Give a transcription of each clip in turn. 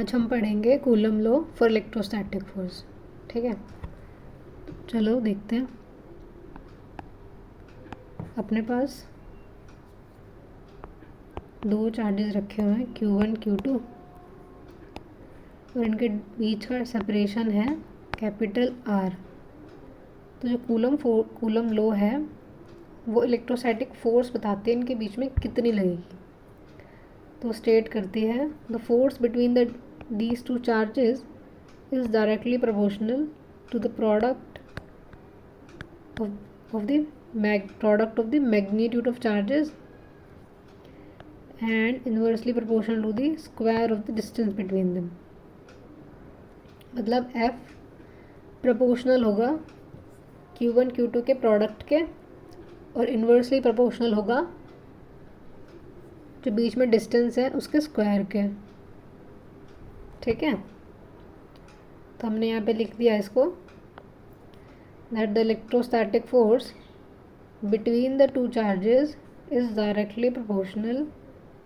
आज हम पढ़ेंगे coulomb law for electrostatic force. ठीक है, चलो देखते हैं। अपने पास दो चार्जेस रखे हुए हैं Q1 Q2 और इनके बीच का सेपरेशन है कैपिटल R। तो जो कूलम लॉ है वो इलेक्ट्रोस्टैटिक फोर्स बताते हैं इनके बीच में कितनी लगेगी। तो स्टेट करती है the force between these two charges is directly proportional to the product of the magnitude of charges and inversely proportional to the square of the distance between them। मतलब F प्रोपोर्शनल होगा Q1 Q2 के product के और inversely proportional होगा जो बीच में distance है उसके स्क्वायर के। ठीक है, तो हमने यहाँ पे लिख दिया इसको that the electrostatic force between the two charges is directly proportional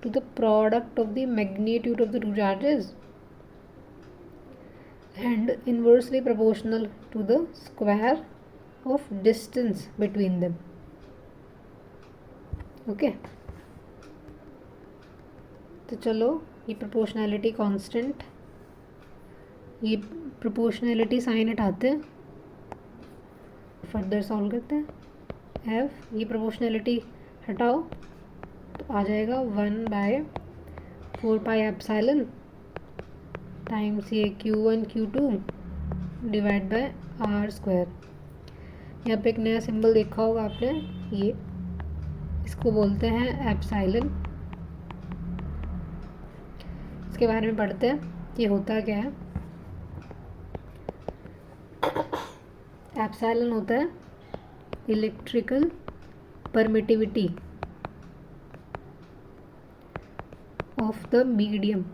to the product of the magnitude of the two charges and inversely proportional to the square of distance between them। Okay, तो चलो ये proportionality constant, ये proportionality sign हटाते हैं, further solve करते हैं। F ये proportionality हटाओ तो आ जाएगा 1/4 पाई एप्सिलॉन टाइम्स ये Q1 Q2 divide by R square. यहाँ पे एक नया सिंबल देखा होगा आपने, ये इसको बोलते हैं एप्सिलॉन। इसके बारे में पढ़ते हैं कि होता क्या है। एप्सिलॉन होता है electrical permittivity of the medium.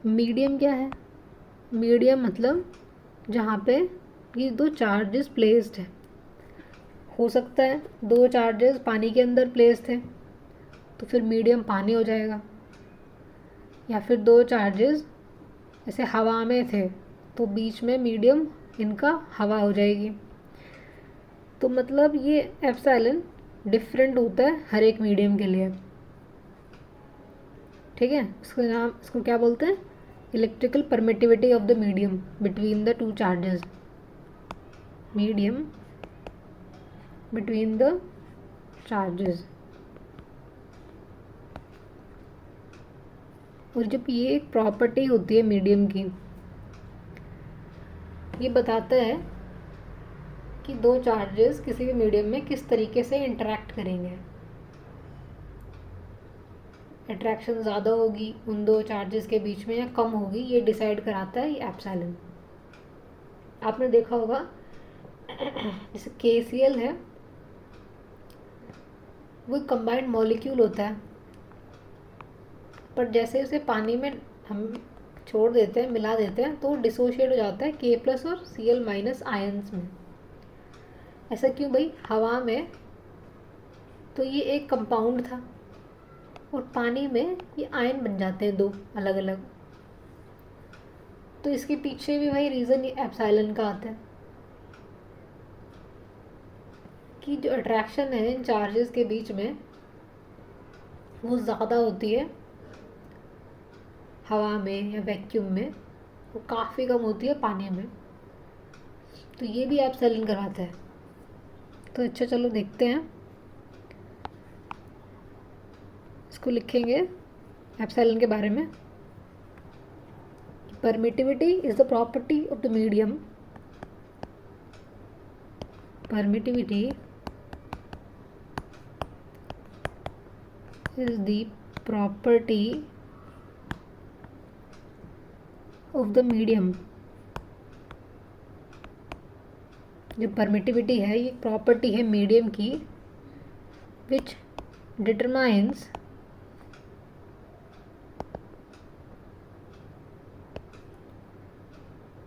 Medium क्या है? मीडियम मतलब जहाँ पे ये दो चार्जेस प्लेस्ड है। हो सकता है दो चार्जेस पानी के अंदर प्लेस्ड थे तो फिर मीडियम पानी हो जाएगा, या फिर दो चार्जेस ऐसे हवा में थे तो बीच में मीडियम इनका हवा हो जाएगी। तो मतलब ये एप्सिलॉन डिफरेंट होता है हर एक मीडियम के लिए। ठीक है, इसको क्या बोलते हैं? Electrical permittivity of the medium between the two charges. Medium between the charges. और जब ये एक प्रॉपर्टी होती है मीडियम की, ये बताता है कि दो चार्जेस किसी भी मीडियम में किस तरीके से इंटरेक्ट करेंगे। अट्रैक्शन ज़्यादा होगी उन दो चार्जेस के बीच में या कम होगी, ये डिसाइड कराता है ये एप्सिलॉन। आपने देखा होगा जैसे KCl है वो कंबाइंड मॉलिक्यूल होता है, पर जैसे उसे पानी में हम छोड़ देते हैं, मिला देते हैं तो डिसोशिएट हो जाता है K+ और Cl- आयंस में। ऐसा क्यों भाई? हवा में तो ये एक कंपाउंड था और पानी में ये आयन बन जाते हैं दो अलग अलग। तो इसके पीछे भी भाई रीज़न ये एप्सिलॉन का आता है कि जो अट्रैक्शन है इन चार्जेस के बीच में वो ज़्यादा होती है हवा में या वैक्यूम में, वो काफ़ी कम होती है पानी में। तो ये भी एप्सिलॉन करवाता है। तो अच्छा चलो देखते हैं, इसको लिखेंगे एप्सिलॉन के बारे में। Permittivity is the property of the medium. Permittivity is the property of the medium। जो परमिटिविटी है ये प्रॉपर्टी है मीडियम की which determines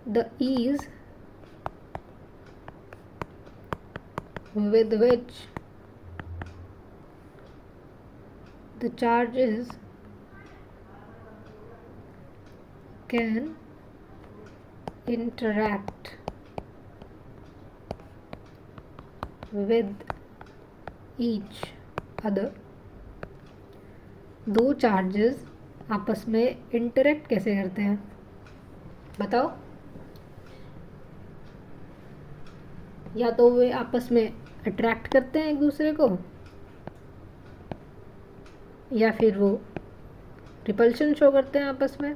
the ease with which the charges can interact with each other। दो charges आपस में interact कैसे करते हैं बताओ। या तो वे आपस में अट्रैक्ट करते हैं एक दूसरे को, या फिर वो रिपल्शन शो करते हैं आपस में।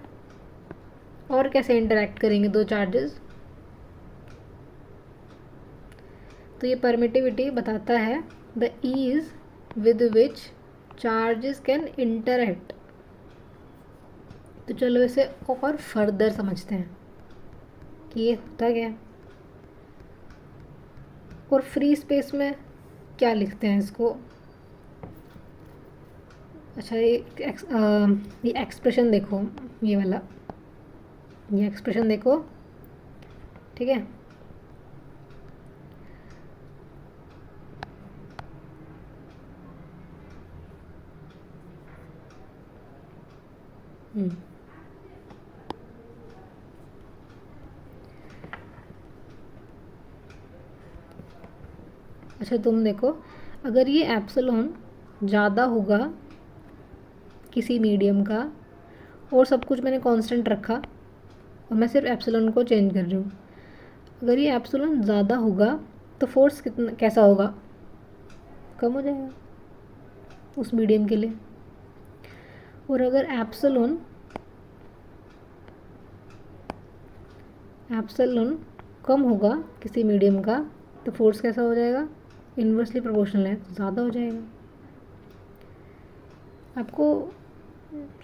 और कैसे इंटरेक्ट करेंगे दो चार्जेस? तो ये परमिटिविटी बताता है the ease with which charges can interact. तो चलो इसे और फर्दर समझते हैं कि ये होता क्या है। और फ्री स्पेस में क्या लिखते हैं इसको? अच्छा, ये एक्सप्रेशन देखो, ये वाला, ये एक्सप्रेशन देखो, ठीक है। अच्छा तुम देखो, अगर ये एप्सिलॉन ज़्यादा होगा किसी मीडियम का, और सब कुछ मैंने कांस्टेंट रखा और मैं सिर्फ एप्सिलॉन को चेंज कर रही हूँ, अगर ये एप्सिलॉन ज़्यादा होगा तो फोर्स कितना कैसा होगा? कम हो जाएगा उस मीडियम के लिए। और अगर एप्सिलॉन कम होगा किसी मीडियम का तो फोर्स कैसा हो जाएगा? इन्वर्सली प्रोपोर्शनल है तो ज़्यादा हो जाएगा। आपको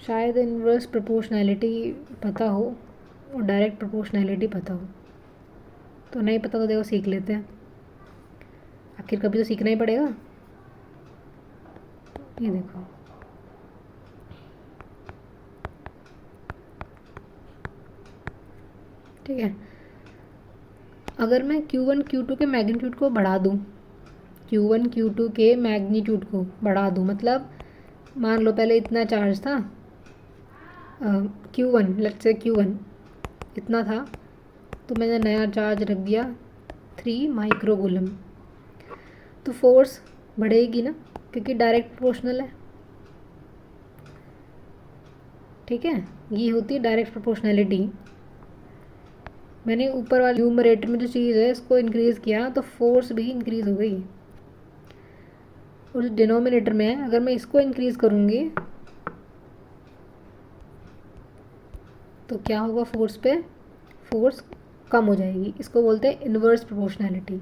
शायद इन्वर्स प्रोपोर्शनैलिटी पता हो और डायरेक्ट प्रोपोर्शनैलिटी पता हो, तो नहीं पता तो देखो सीख लेते हैं, आखिर कभी तो सीखना ही पड़ेगा। ये देखो, ठीक है। अगर मैं Q1 Q2 के मैग्नीट्यूड को बढ़ा दूँ, Q1 Q2 के मैग्नीट्यूड को बढ़ा दूँ, मतलब मान लो पहले इतना चार्ज था, Q1 लेट्स से Q1 इतना था, तो मैंने नया चार्ज रख दिया 3 माइक्रोकूलम, तो फोर्स बढ़ेगी ना, क्योंकि डायरेक्ट प्रोपोर्शनल है, ठीक है। ये होती है डायरेक्ट प्रोपोर्शनैलिटी। मैंने ऊपर वाले न्यूमरेटर में जो चीज़ है इसको इंक्रीज़ किया तो फोर्स भी इंक्रीज़ हो गई। और जो डिनोमिनेटर में है, अगर मैं इसको इंक्रीज़ करूँगी तो क्या होगा? फोर्स पे फोर्स कम हो जाएगी। इसको बोलते हैं इन्वर्स प्रोपोर्शनैलिटी।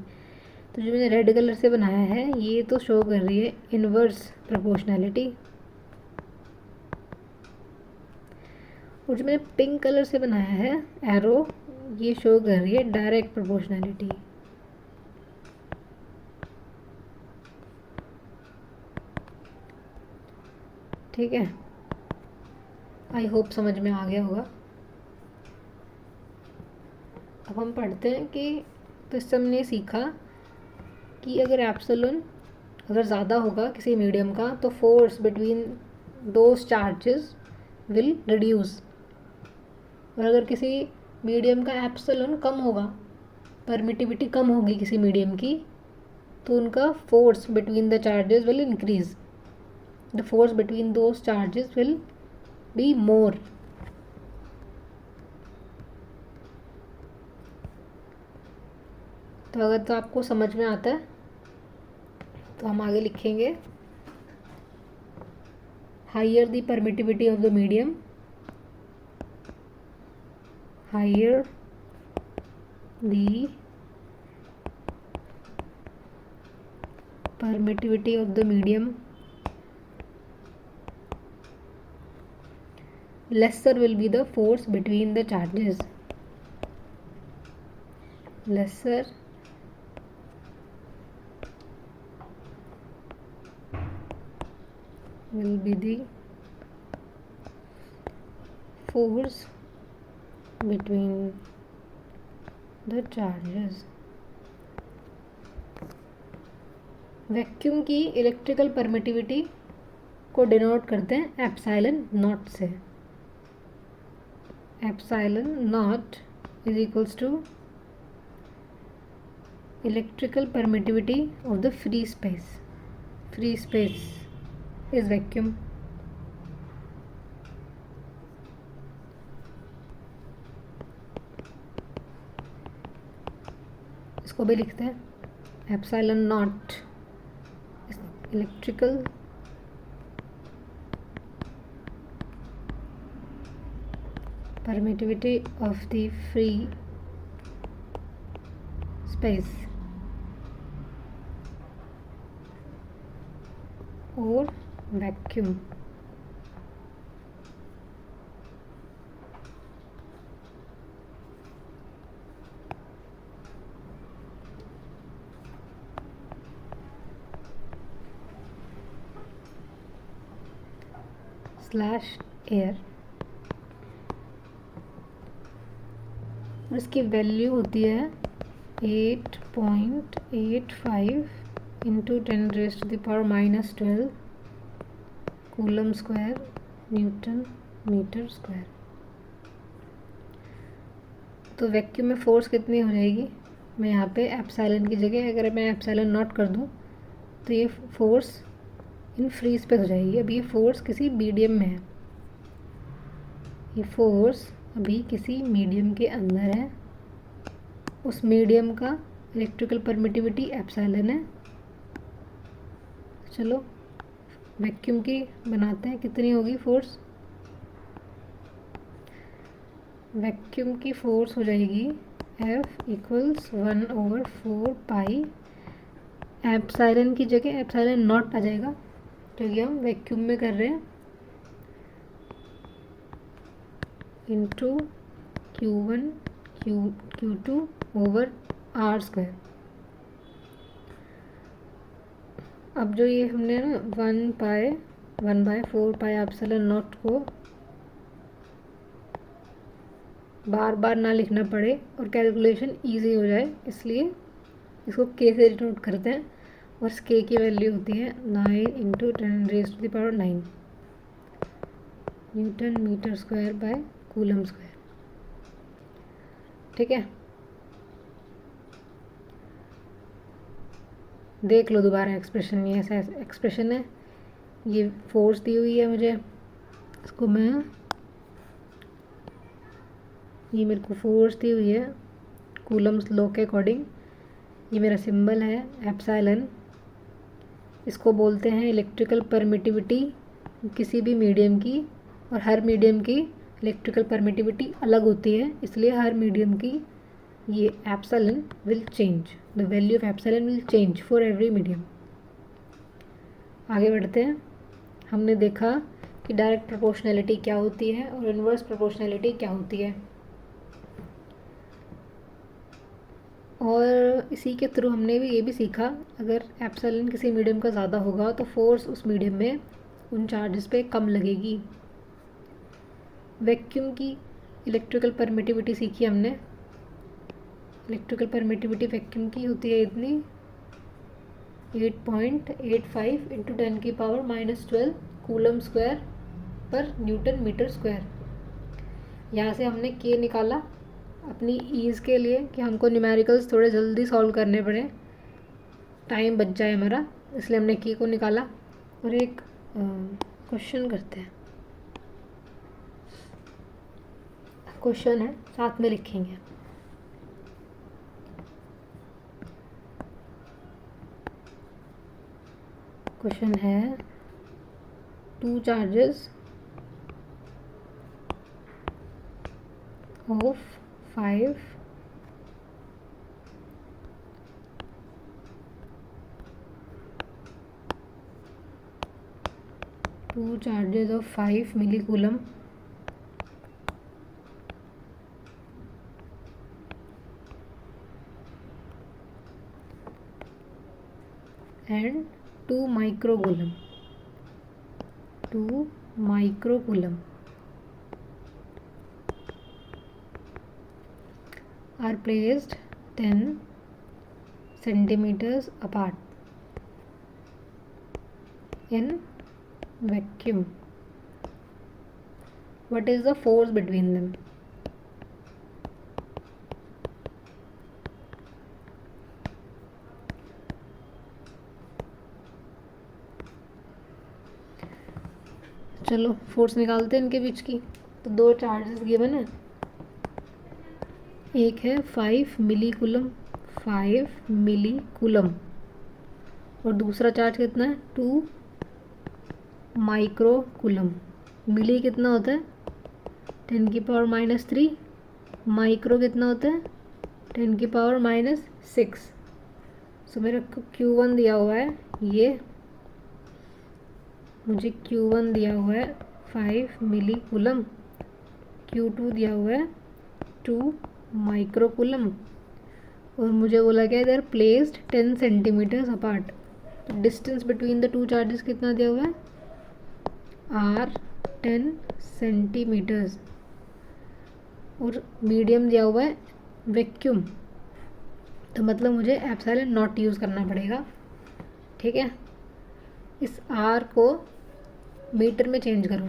तो जो मैंने रेड कलर से बनाया है ये तो शो कर रही है इन्वर्स प्रोपोर्शनैलिटी, और जो मैंने पिंक कलर से बनाया है एरो, ये शो कर रही है डायरेक्ट प्रोपोर्शनैलिटी। ठीक है, आई होप समझ में आ गया होगा। अब हम पढ़ते हैं कि तो इससे हमने सीखा कि अगर एप्सिलॉन अगर ज़्यादा होगा किसी मीडियम का तो force between those charges will reduce. और अगर किसी मीडियम का एप्सिलॉन कम होगा, परमिटिविटी कम होगी किसी मीडियम की, तो उनका force between the charges will increase. The force between those charges will be more. तो अगर तो आपको समझ में आता है तो हम आगे लिखेंगे higher the permittivity of the medium, higher the permittivity of the medium, lesser will be the force between the charges. Lesser will be the force between the charges. Vacuum की इलेक्ट्रिकल परमिटिविटी को denote करते हैं epsilon naught से। Epsilon naught is equals to electrical permittivity of the free space. Free space is vacuum. इसको भी लिखते हैं epsilon naught electrical permittivity of the free space or vacuum। Slash air, और इसकी वैल्यू होती है 8.85 into 10⁻⁻12 coulomb square newton metre square. तो vacuum में फोर्स कितनी हो जाएगी? मैं यहाँ पे एप्सिलॉन की जगह अगर मैं एप्सिलॉन नॉट कर दूँ तो ये फोर्स इन फ्री स्पेस हो जाएगी। अब ये फोर्स किसी मीडियम में है, ये फोर्स अभी किसी मीडियम के अंदर है, उस मीडियम का इलेक्ट्रिकल परमिटिविटी एप्सिलॉन है। चलो वैक्यूम की बनाते हैं, कितनी होगी फोर्स? वैक्यूम की फोर्स हो जाएगी F इक्वल्स 1/4 पाई। एप्सिलॉन की जगह एप्सिलॉन नॉट आ जाएगा क्योंकि हम वैक्यूम में कर रहे हैं, into Q1 Q2 over R square. अब जो ये हमने ना 1/4 पाई एप्सिलॉन नॉट को बार बार ना लिखना पड़े और कैलकुलेशन इजी हो जाए, इसलिए इसको के से डिनोट करते हैं, और इस के की वैल्यू होती है 9 into 10⁻⁹ newton metre square by coulomb square. ठीक है, देख लो दोबारा एक्सप्रेशन। ये ऐसा एक्सप्रेशन है, ये फोर्स दी हुई है मुझे, इसको मैं, ये मेरे को फोर्स दी हुई है कूलम्स लॉ के अकॉर्डिंग, ये मेरा सिंबल है एप्सिलॉन। इसको बोलते हैं इलेक्ट्रिकल परमिटिविटी किसी भी मीडियम की, और हर मीडियम की इलेक्ट्रिकल परमिटिविटी अलग होती है, इसलिए हर मीडियम की ये epsilon will change, the value of epsilon will change for every medium. आगे बढ़ते हैं। हमने देखा कि डायरेक्ट प्रोपोर्शनैलिटी क्या होती है और इन्वर्स प्रोपोर्शनैलिटी क्या होती है, और इसी के थ्रू हमने भी ये भी सीखा अगर एप्सिलॉन किसी मीडियम का ज़्यादा होगा तो फोर्स उस मीडियम में उन चार्जेस पे कम लगेगी। वैक्यूम की इलेक्ट्रिकल परमिटिविटी सीखी हमने। इलेक्ट्रिकल परमिटिविटी वैक्यूम की होती है इतनी 8.85 इंटू 10⁻⁻12 कूलम स्क्वायर पर न्यूटन मीटर स्क्वायर। यहाँ से हमने के निकाला अपनी ईज़ के लिए कि हमको न्यूमेरिकल्स थोड़े जल्दी सॉल्व करने पड़े, टाइम बच जाए हमारा, इसलिए हमने के को निकाला। और एक क्वेश्चन करते हैं, क्वेश्चन है साथ में लिखेंगे। क्वेश्चन है 2 charges of 5 2 charges of 5 millicoulomb and 2 microcoulomb are placed 10 centimeters apart in vacuum. What is the force between them? चलो फोर्स निकालते हैं इनके बीच की. तो दो चार्जेस गिवन है. एक है 5 मिली कूलम, 5 मिली कूलम, और दूसरा चार्ज कितना है 2 माइक्रो कूलम. मिली कितना होता है 10⁻³ माइक्रो कितना होता है 10⁻⁻6. सो मेरा Q1 दिया हुआ है, ये मुझे Q1 दिया हुआ है 5 मिली कूलम, Q2 दिया हुआ है 2 माइक्रो कूलम, और मुझे बोला गया देयर प्लेस्ड 10 सेंटीमीटर्स अपार्ट. तो distance between the two charges कितना दिया हुआ है R 10 सेंटीमीटर्स, और मीडियम दिया हुआ है वैक्यूम. तो मतलब मुझे एप्सिलॉन नॉट यूज़ करना पड़ेगा. ठीक है, इस R को मीटर में चेंज करो,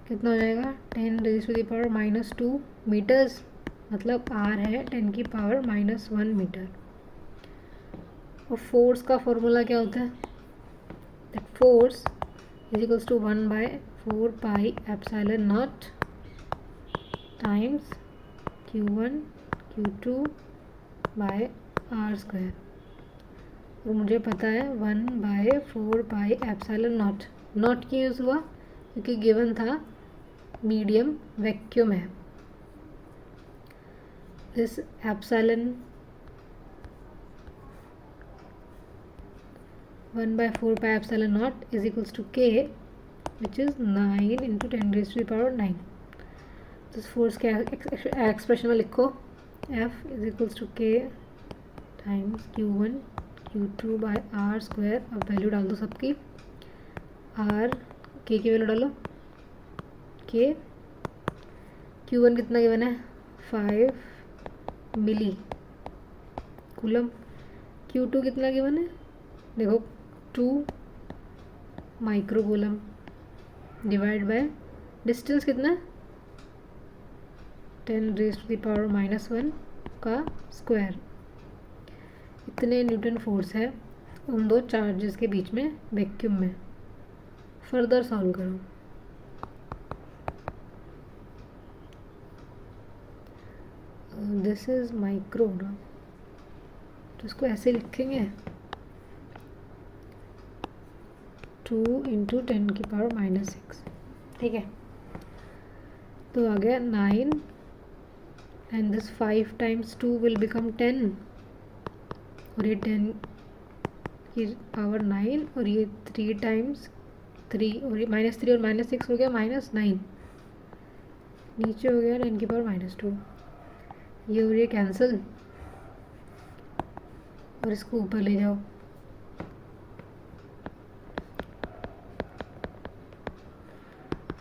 कितना हो जाएगा 10⁻⁻² मीटर्स. मतलब R है 10⁻⁻1 मीटर. और फोर्स का फॉर्मूला क्या होता है, that force is equals to 1/4πε0 times Q1 Q2 by R². और मुझे पता है 1/4πε0. नॉट क्यों यूज़ हुआ, क्योंकि गिवन था मीडियम वैक्यूम है. This epsilon 1/4πε0 is equals to K, which is 9 × 10⁻⁹. This force के एक्सप्रेशन में लिखो F is equals to K times Q1 Q2 by R². अब वैल्यू डाल दो सबकी. R K की वैल्यू डालो. K Q1 कितना गिवन है 5 मिली कूलम, Q2 कितना गिवन है देखो 2 micro coulomb, divide by distance कितना है 10⁻⁻1 का स्क्वायर. इतने न्यूटन फोर्स है उन दो चार्जेस के बीच में वैक्यूम में. फर्दर सॉल्व करो. दिस इज माइक्रो ना, तो इसको ऐसे लिखेंगे 2 × 10⁻⁻6. ठीक है, तो आ गया 9, and this 5 times 2 will become 10, और ये 10 की पावर 9, और ये 3 टाइम्स 3, और ये -3 और -6 हो गया -9. नीचे हो गया 10⁻⁻2. ये और ये कैंसिल, और इसको ऊपर ले जाओ.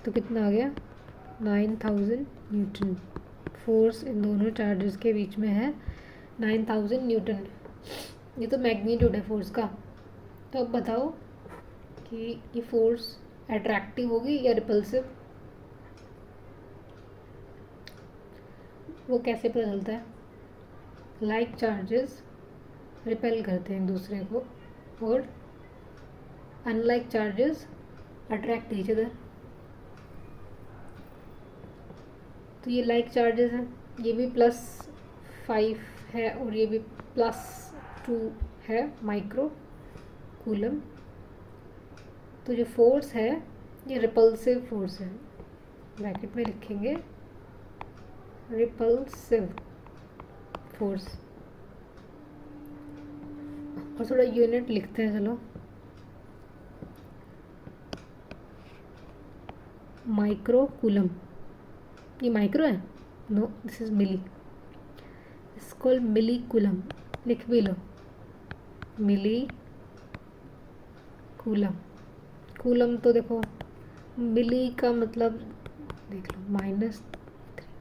तो कितना आ गया 9000 न्यूटन. फोर्स इन दोनों चार्जेस के बीच में है 9000 न्यूटन. ये तो मैग्नीट्यूड है फोर्स का. तो अब बताओ कि ये फोर्स अट्रैक्टिव होगी या रिपल्सिव. वो कैसे पता चलता है, लाइक चार्जेस रिपेल करते हैं एक दूसरे को, और unlike charges attract each other. तो ये लाइक चार्जेस हैं, ये भी +5 है और ये भी +2 है माइक्रो कूलम. तो जो फोर्स है ये रिपल्सिव फोर्स है. ब्रैकेट में लिखेंगे रिपल्सिव फोर्स. और थोड़ा यूनिट लिखते हैं. चलो, माइक्रो कूलम, ये माइक्रो है, नो दिस इज मिली. इसको मिली कूलम लिख भी लो, मिली कूलम. कूलम तो देखो मिली का मतलब देख लो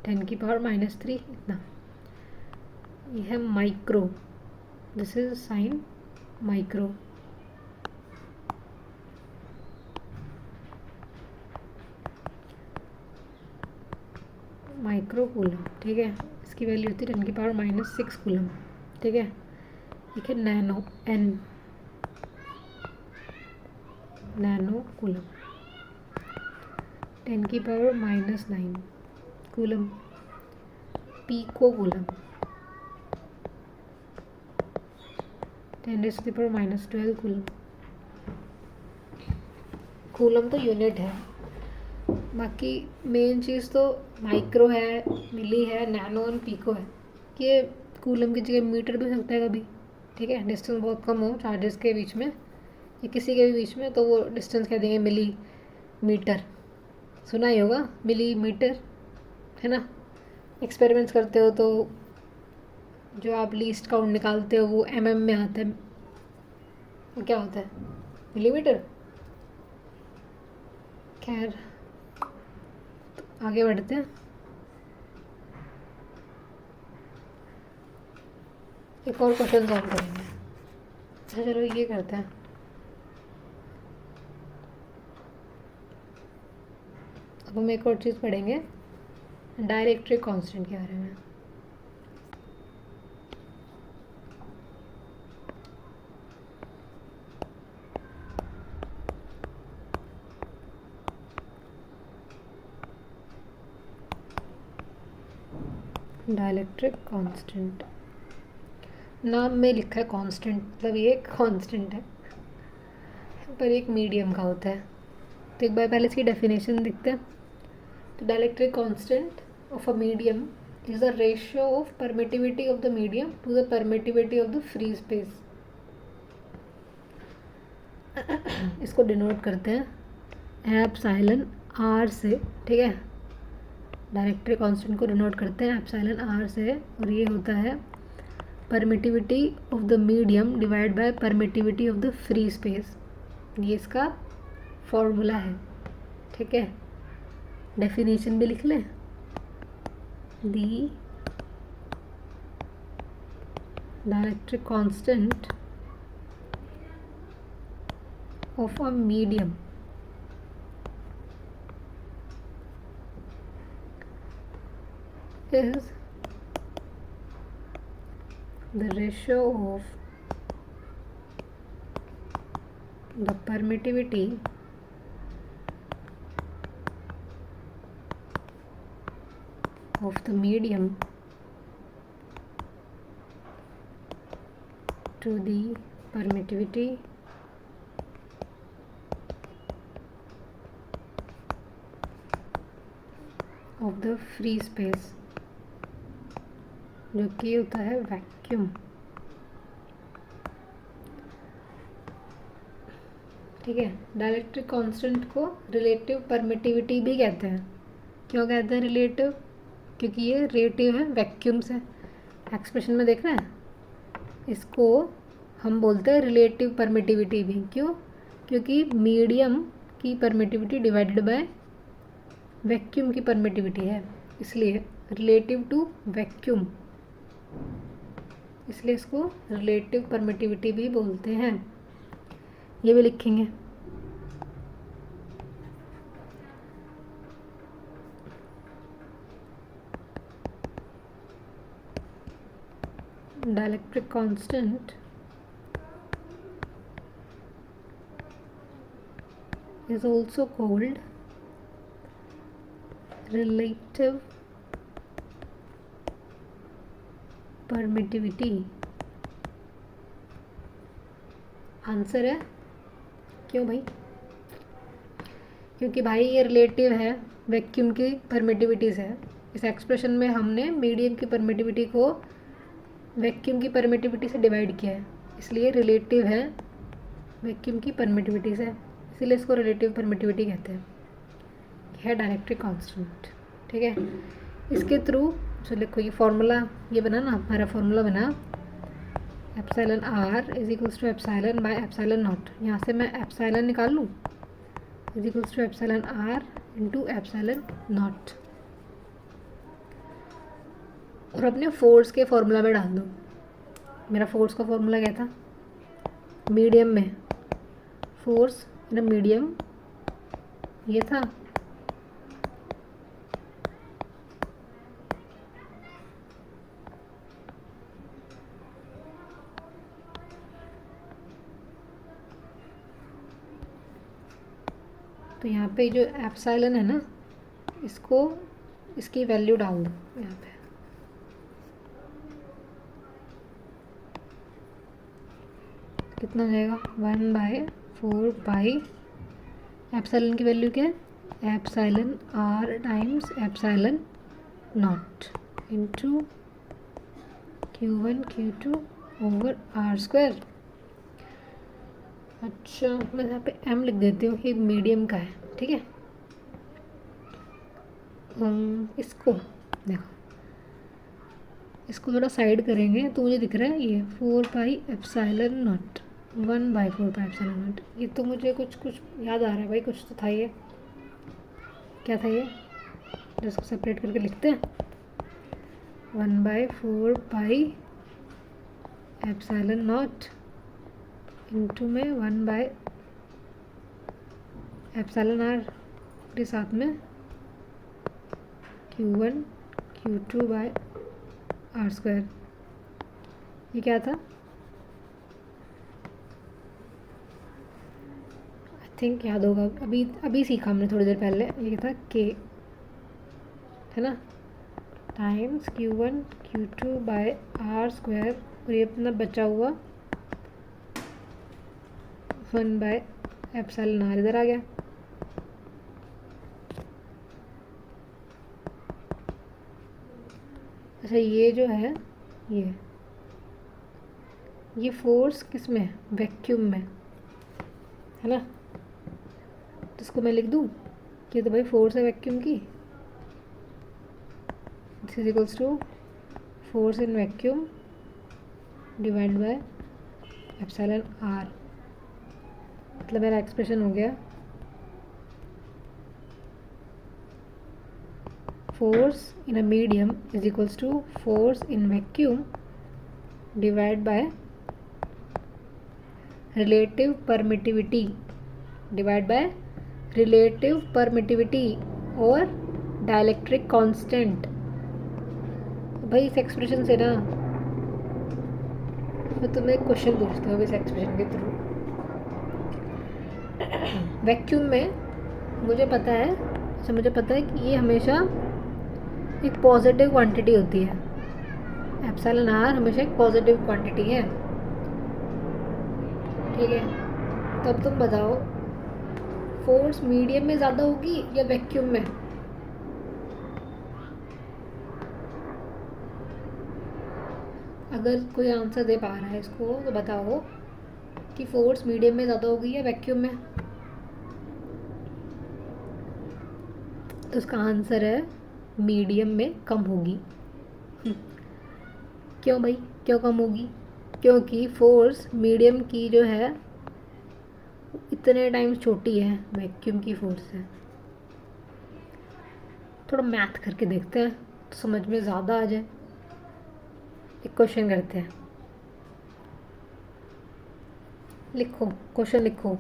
-10⁻⁻3 इतना. ये है micro, this is sine micro. Micro coulomb, ठीक है। इसकी वैल्यू होती है 10⁻⁻6 कूलम, ठीक है। ठीक है, nano coulomb 10⁻⁹ coulomb. Pico coulomb 10⁻⁻12 coulomb. Coulomb तो यूनिट है, बाकी मेन चीज़ तो माइक्रो है, मिली है, नैनो और पीको है। ये कूलम की जगह मीटर भी हो सकता है कभी, ठीक है। डिस्टेंस बहुत कम हो चार्जेस के बीच में या किसी के भी बीच में, तो वो डिस्टेंस कह देंगे मिली मीटर। सुना ही होगा मिली मीटर, है ना। एक्सपेरिमेंट्स करते हो तो जो आप लीस्ट काउंट निकालते हो वो में आता है, वो क्या होता है, मिलीमीटर। खैर, तो आगे बढ़ते हैं। एक और क्वेश्चन सॉल्व करेंगे। अच्छा चलो ये करते हैं। अब हम एक और चीज़ पढ़ेंगे, डायरेक्ट्रिक कांस्टेंट के बारे में। डायलेक्ट्रिक कांस्टेंट, नाम में लिखा है कांस्टेंट, मतलब ये एक कांस्टेंट है पर एक मीडियम का होता है। तो एक बार पहले इसकी डेफिनेशन देखते हैं। तो dielectric constant of a medium is the ratio of permittivity of the medium to the permittivity of the free space. इसको डिनोट करते हैं एप्सिलॉन आर से, ठीक है। डायरेक्ट्रिक कांस्टेंट को डिनोट करते हैं एप्सिलॉन आर से, और ये होता है permittivity of the medium divide by permittivity of the free space. ये इसका फॉर्मूला है, ठीक है। डेफिनेशन भी लिख लें। The dielectric constant of a medium is the ratio of the permittivity of the medium to the permittivity of the free space, जो कि होता है वैक्यूम, ठीक है। डायलेक्ट्रिक कांस्टेंट को रिलेटिव परमिटिविटी भी कहते हैं। क्यों कहते हैं रिलेटिव? क्योंकि ये रिलेटिव है वैक्यूम से। एक्सप्रेशन में देख रहे हैं, इसको हम बोलते हैं रिलेटिव परमिटिविटी भी। क्यों? क्योंकि मीडियम की परमिटिविटी डिवाइडेड बाय वैक्यूम की परमिटिविटी है, इसलिए रिलेटिव टू वैक्यूम, इसलिए इसको रिलेटिव परमिटिविटी भी बोलते हैं। ये भी लिखेंगे। Dielectric constant is also called relative permittivity। Answer है क्यों भाई? क्योंकि भाई ये रिलेटिव है वैक्यूम की परमिटिविटी से। इस एक्सप्रेशन में हमने मीडियम की परमिटिविटी को वैक्यूम की परमिटिविटी से डिवाइड किया है, इसलिए रिलेटिव है वैक्यूम की परमिटिविटी से, इसीलिए इसको रिलेटिव परमिटिविटी कहते हैं। है डायलेक्ट्रिक कांस्टेंट, ठीक है। इसके थ्रू चलो देखो ये फॉर्मूला, ये बना ना, हमारा फॉर्मूला बना epsilon r is equals to epsilon by epsilon naught. यहाँ से मैं एप्सिलॉन निकाल लूँ, is equals to epsilon r into epsilon naught, और अपने फोर्स के फॉर्मूला में डाल दो। मेरा फोर्स का फॉर्मूला क्या था? मीडियम में फोर्स इन मीडियम ये था तो यहाँ पे जो एप्सिलॉन है ना, इसको इसकी वैल्यू डाल दो यहाँ पे। कितना हो जाएगा 1/4 पाई एप्सिलॉन की वैल्यू क्या है, epsilon r times epsilon naught into Q1 Q2 over r square. अच्छा मैं यहाँ पे m लिख देती हूँ, ये मीडियम का है, ठीक है। इसको देखो, इसको थोड़ा साइड करेंगे तो मुझे दिख रहा है ये 4 pi epsilon not 1/4 pi epsilon not. ये तो मुझे कुछ कुछ याद आ रहा है भाई, कुछ तो था ये, क्या था ये, जिसको सेपरेट करके लिखते हैं 1/4 पाई एप्सिलॉन नॉट इंटू में 1 एप्सिलॉन आर के साथ में Q1 Q2 by r square. ये क्या था, आई थिंक याद होगा, अभी अभी सीखा हमने थोड़ी देर पहले। ये था K है ना, times Q1 Q2 by r square, और ये अपना बचा हुआ 1 एप्सिलॉन आर इधर आ गया। अच्छा ये जो है ये फोर्स किस में है, वैक्यूम में है ना, तो इसको मैं लिख दूँ कि तो भाई फोर्स है वैक्यूम की, this is equals to force in vacuum divide by epsilon r. मतलब मेरा एक्सप्रेशन हो गया force in a medium is equals to force in vacuum divided by relative permittivity और डाइलेक्ट्रिक कांस्टेंट। भाई इस एक्सप्रेशन से ना मैं तुम्हें एक क्वेश्चन पूछती हूँ इस एक्सप्रेशन के थ्रू। वैक्यूम में मुझे पता है कि ये हमेशा एक पॉजिटिव क्वांटिटी होती है, एप्सिलॉन आर हमेशा एक पॉजिटिव क्वांटिटी है, ठीक है। तो अब तुम बताओ फोर्स मीडियम में ज़्यादा होगी या वैक्यूम में? अगर कोई आंसर दे पा रहा है इसको तो बताओ कि फोर्स मीडियम में ज़्यादा होगी या वैक्यूम में। तो उसका आंसर है मीडियम में कम होगी। क्यों भाई, क्यों कम होगी? क्योंकि फोर्स मीडियम की जो है इतने टाइम्स छोटी है वैक्यूम की फोर्स से। थोड़ा मैथ करके देखते हैं तो समझ में ज़्यादा आ जाए। एक क्वेश्चन करते हैं, लिखो क्वेश्चन लिखो।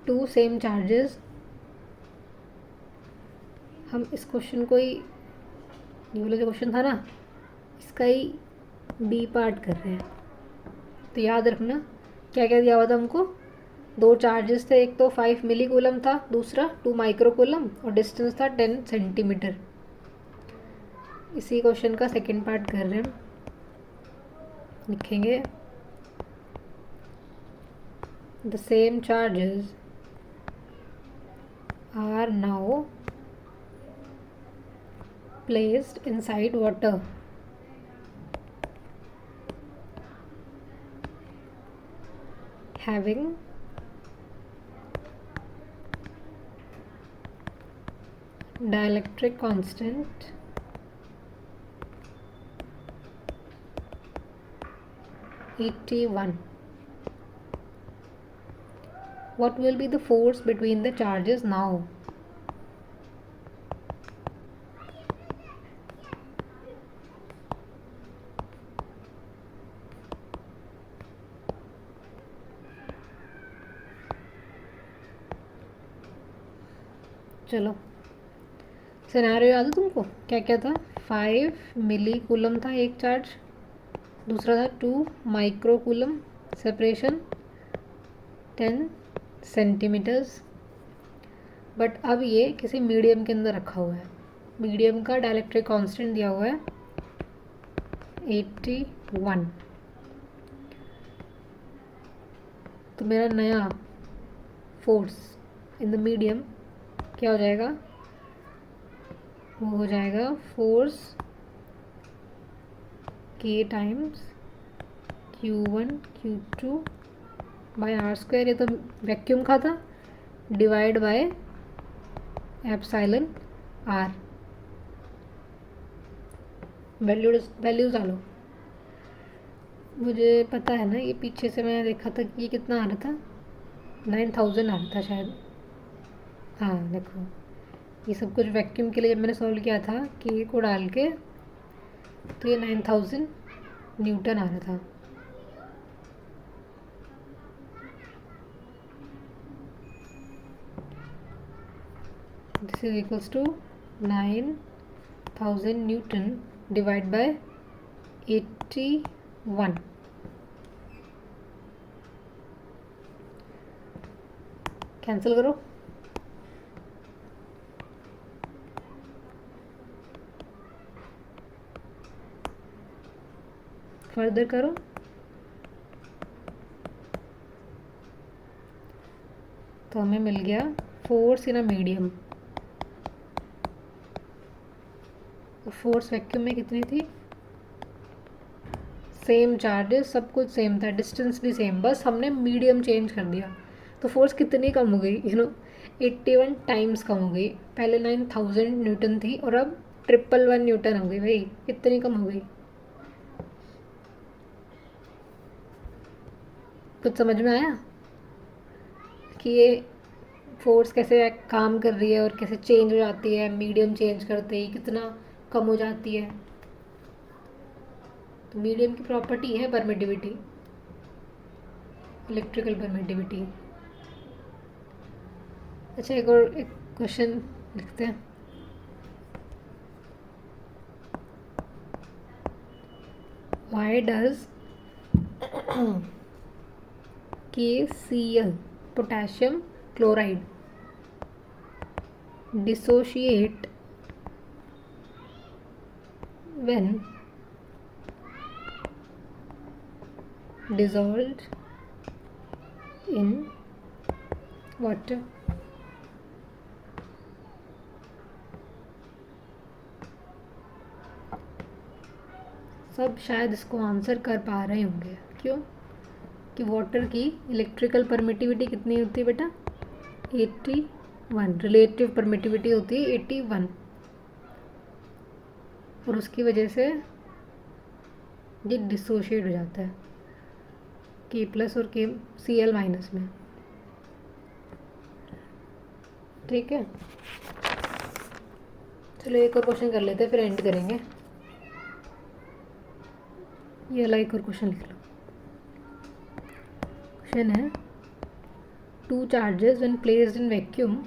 टू सेम चार्जेस, हम इस क्वेश्चन को ही, ये वाला जो क्वेश्चन था ना, इसका ही बी पार्ट कर रहे हैं। तो याद रखना क्या क्या दिया हुआ था हमको। दो चार्जेस थे, एक तो 5 मिली कूलम था, दूसरा 2 माइक्रो कूलम, और डिस्टेंस था 10 सेंटीमीटर। इसी क्वेश्चन का सेकंड पार्ट कर रहे हैं, लिखेंगे the same charges are now placed inside water having dielectric constant ET1. What will be the force between the charges now? चलो सिनेरियो याद है तुमको, क्या क्या था? 5 मिली कूलम था एक चार्ज, दूसरा था 2 micro coulomb, separation 10 centimetres. But अब ये किसी मीडियम के अंदर रखा हुआ है। मीडियम का डाइलेक्ट्रिक कांस्टेंट दिया हुआ है 81। तो मेरा नया फोर्स इन द मीडियम क्या हो जाएगा? वो हो जाएगा force K times Q1 Q2 by r square. ये तो वैक्यूम का था, divide by epsilon r. Values डालो। मुझे पता है ना, ये पीछे से मैंने देखा था कि ये कितना आ रहा था, 9000 आ रहा था शायद। हाँ देखो, ये सब कुछ वैक्यूम के लिए जब मैंने सॉल्व किया था K को डाल के, तो ये 9000 न्यूटन आ रहा था। This is equals to 9000 newton divide by 81। Cancel करो। फर्दर करो। तो हमें मिल गया force in a medium. Force vacuum में कितनी थी? सेम चार्जेस, सब कुछ सेम था, डिस्टेंस भी सेम, बस हमने मीडियम चेंज कर दिया। तो फोर्स कितनी कम हो गई? 81 टाइम्स कम हो गई। पहले 9000 न्यूटन थी और अब 111 न्यूटन हो गई। भाई कितनी कम हो गई? कुछ समझ में आया कि ये फोर्स कैसे काम कर रही है और कैसे चेंज हो जाती है मीडियम चेंज करते ही, कितना कम हो जाती है? तो मीडियम की प्रॉपर्टी है परमिटिविटी, इलेक्ट्रिकल परमिटिविटी। अच्छा, एक और एक क्वेश्चन लिखते हैं। Why does KCl, potassium chloride, dissociate when dissolved in water? सब शायद इसको आंसर कर पा रहे होंगे। क्यों? कि वाटर की इलेक्ट्रिकल परमिटिविटी कितनी होती है बेटा? 81। रिलेटिव परमिटिविटी होती है 81, और उसकी वजह से ये डिसोशिएट हो जाता है K+ और Cl- में। ठीक है, चलो एक और क्वेश्चन कर लेते हैं, फिर एंड करेंगे। ये वाला एक और क्वेश्चन लिख लो। क्वेश्चन है, two charges when placed in vacuum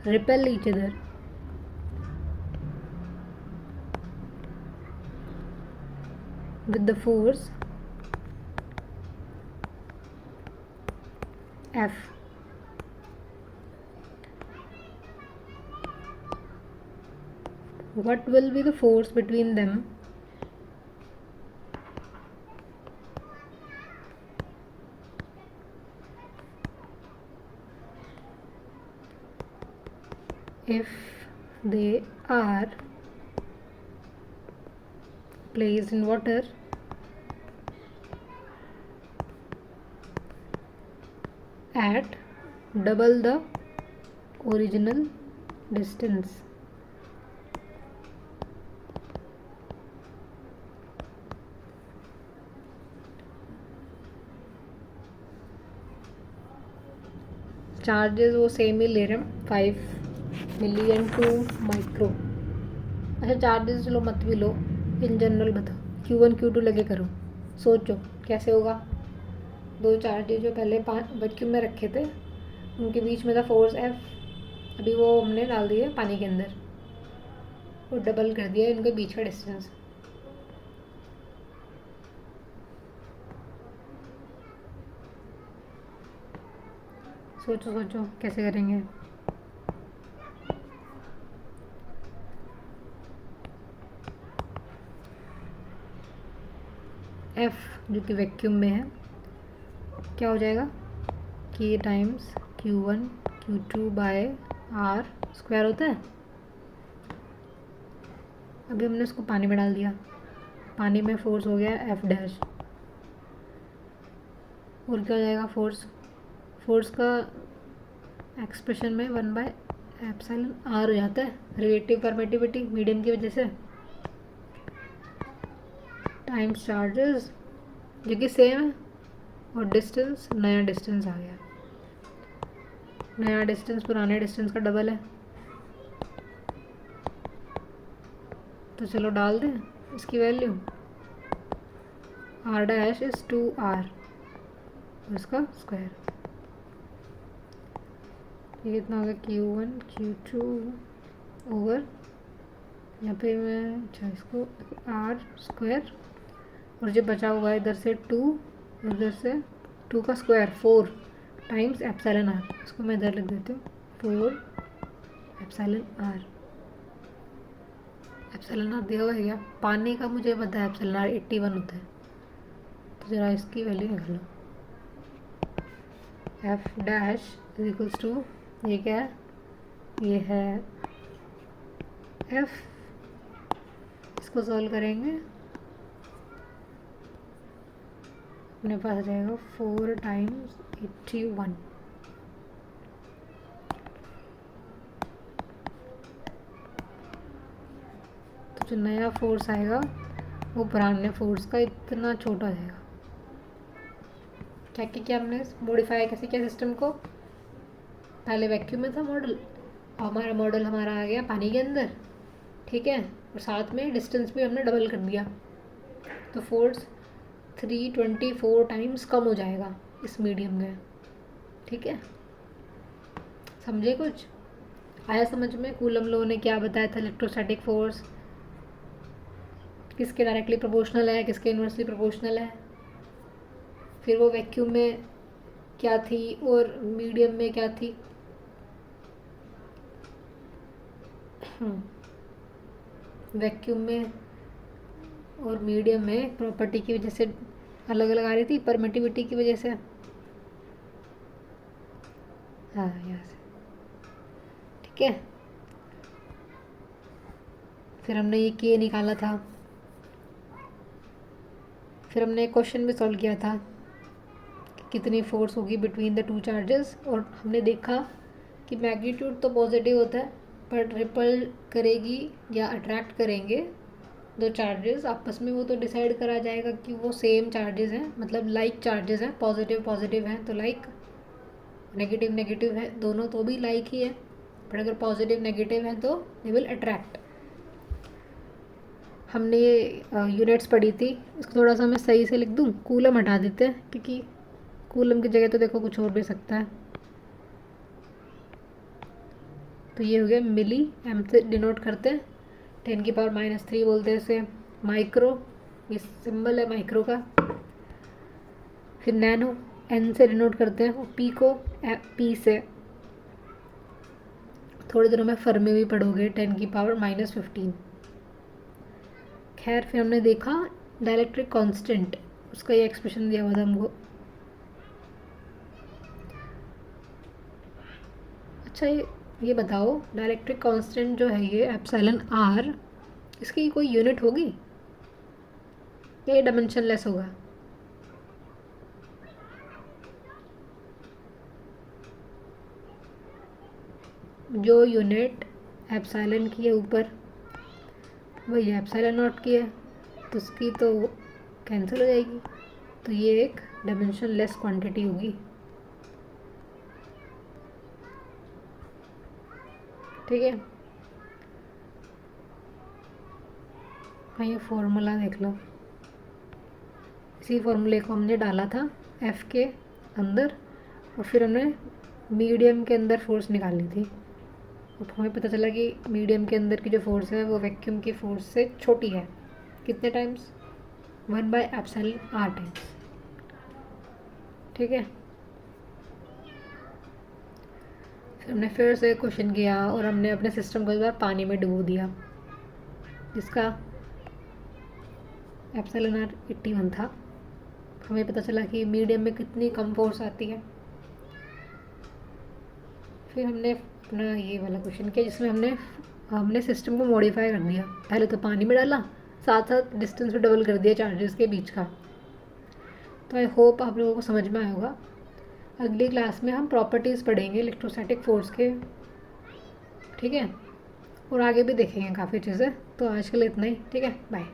repel each other with the force F. What will be the force between them if they are placed in water at double the original distance? Charges वो same ही ले रहे हैं, 5 मिली and 2 micro. अच्छा, charges चलो मत भी लो, in general बताओ। Q1 Q2 लगे करो, सोचो कैसे होगा। दो चार्जेस जो पहले वैक्यूम में रखे थे, उनके बीच में था फोर्स F, अभी वो हमने डाल दिए पानी के अंदर। और डबल कर दिया इनके बीच का डिस्टेंस। सोचो सोचो कैसे करेंगे। एफ जो कि वैक्यूम में है क्या हो जाएगा, के times Q1 Q2 by r square होता है। अभी हमने इसको पानी में डाल दिया, पानी में फोर्स हो गया एफ डैश। और क्या हो जाएगा, फोर्स, फोर्स का एक्सप्रेशन में 1/एप्सिलॉन आर हो जाता है, रिलेटिव परमिटिविटी मीडियम की वजह से, टाइम्स चार्जेस जो कि सेम है, और डिस्टेंस, नया डिस्टेंस आ गया, नया डिस्टेंस पुराने डिस्टेंस का डबल है। तो चलो डाल दें इसकी value, are dash is 2r, इसका स्क्वायर। ये कितना होगा, Q1 Q2 ओवर, यहाँ पे मैं अच्छा इसको आर स्क्वायर, और जो बचा हुआ है इधर से 2, उधर से 2 का स्क्वायर 4 टाइम्स एप्सिलॉन आर, इसको मैं इधर लिख देती हूँ 4 एप्सिलॉन आर। एप्सिलॉन आर दिया हुआ है क्या, पानी का मुझे पता है एप्सिलॉन आर 81 होता है, तो ज़रा इसकी वैल्यू निकाल लो। F dash is equals to, ये क्या है, ये है एफ, इसको सॉल्व करेंगे अपने पास आ जाएगा 4 टाइम्स 81। तो जो नया फोर्स आएगा वो पुराने फोर्स का इतना छोटा हो जाएगा। क्या क्या हमने मॉडिफाई कैसे किया सिस्टम को, पहले वैक्यूम में था मॉडल, हमारा मॉडल हमारा आ गया पानी के अंदर, ठीक है, और साथ में डिस्टेंस भी हमने डबल कर दिया, तो फोर्स 324 टाइम्स कम हो जाएगा इस मीडियम में, ठीक है। समझे, कुछ आया समझ में। कूलम लॉ ने क्या बताया था, इलेक्ट्रोस्टैटिक फोर्स किसके डायरेक्टली प्रोपोर्शनल है, किसके इन्वर्सली प्रोपोर्शनल है, फिर वो वैक्यूम में क्या थी और मीडियम में क्या थी। वैक्यूम में और मीडियम में प्रॉपर्टी की वजह से अलग अलग आ रही थी, परमिटिविटी की वजह से, हाँ यहाँ से, ठीक है। फिर हमने ये के निकाला था, फिर हमने एक क्वेश्चन भी सॉल्व किया था कि कितनी फोर्स होगी बिटवीन द टू चार्जेस, और हमने देखा कि मैग्नीट्यूड तो पॉजिटिव होता है, पर रिपल करेगी या अट्रैक्ट करेंगे दो चार्जेस आपस में, वो तो डिसाइड करा जाएगा कि वो सेम चार्जेस हैं, मतलब लाइक चार्जेस हैं, पॉजिटिव पॉजिटिव हैं तो लाइक, नेगेटिव नेगेटिव है दोनों तो भी लाइक ही है, पर अगर पॉजिटिव नेगेटिव है तो दे विल अट्रैक्ट। हमने ये यूनिट्स पढ़ी थी, इसको थोड़ा सा मैं सही से लिख दूँ, कूलम हटा देते हैं क्योंकि कूलम की जगह तो देखो कुछ और भी सकता है। तो ये हो गया मिली, एम से डिनोट करते हैं, 10⁻³ बोलते हैं इसे, माइक्रो ये सिंबल है माइक्रो का, फिर नैनो एन से डिनोट करते हैं, और पी को पी से, थोड़ी देर में फर्मी भी पढ़ोगे 10⁻⁻15। खैर फिर हमने देखा डाइलेक्ट्रिक कांस्टेंट, उसका ये एक्सप्रेशन दिया हुआ था हमको। अच्छा ये बताओ डाइलेक्ट्रिक कांस्टेंट जो है ये एप्सिलॉन आर, इसकी कोई यूनिट होगी या ये डायमेंशनलेस होगा। जो यूनिट एप्सिलॉन की है ऊपर वही एप्सिलॉन नॉट की है, तो उसकी तो कैंसिल हो जाएगी, तो ये एक डायमेंशनलेस क्वांटिटी होगी, ठीक है। हाँ ये फॉर्मूला देख लो, इसी फॉर्मूले को हमने डाला था एफ के अंदर, और फिर हमने मीडियम के अंदर फोर्स निकाली थी, अब हमें पता चला कि मीडियम के अंदर की जो फोर्स है वो वैक्यूम की फोर्स से छोटी है। कितने टाइम्स? 1/एप्सिलॉन r times. ठीक है, फिर हमने फिर से क्वेश्चन किया और हमने अपने सिस्टम को एक बार पानी में डुबो दिया, जिसका एप्सिलॉन r 81 था। हमें पता चला कि मीडियम में कितनी कम फोर्स आती है। फिर हमने अपना ये वाला क्वेश्चन किया जिसमें हमने हमने सिस्टम को मॉडिफाई कर दिया। पहले तो पानी में डाला, साथ साथ डिस्टेंस भी डबल कर दिया चार्जेस के बीच का। तो आई होप आप लोगों को समझ में आया होगा। अगली क्लास में हम प्रॉपर्टीज़ पढ़ेंगे इलेक्ट्रोस्टैटिक फोर्स के। ठीक है, और आगे भी देखेंगे काफ़ी चीज़ें। तो आज के लिए इतना ही। ठीक है, बाय।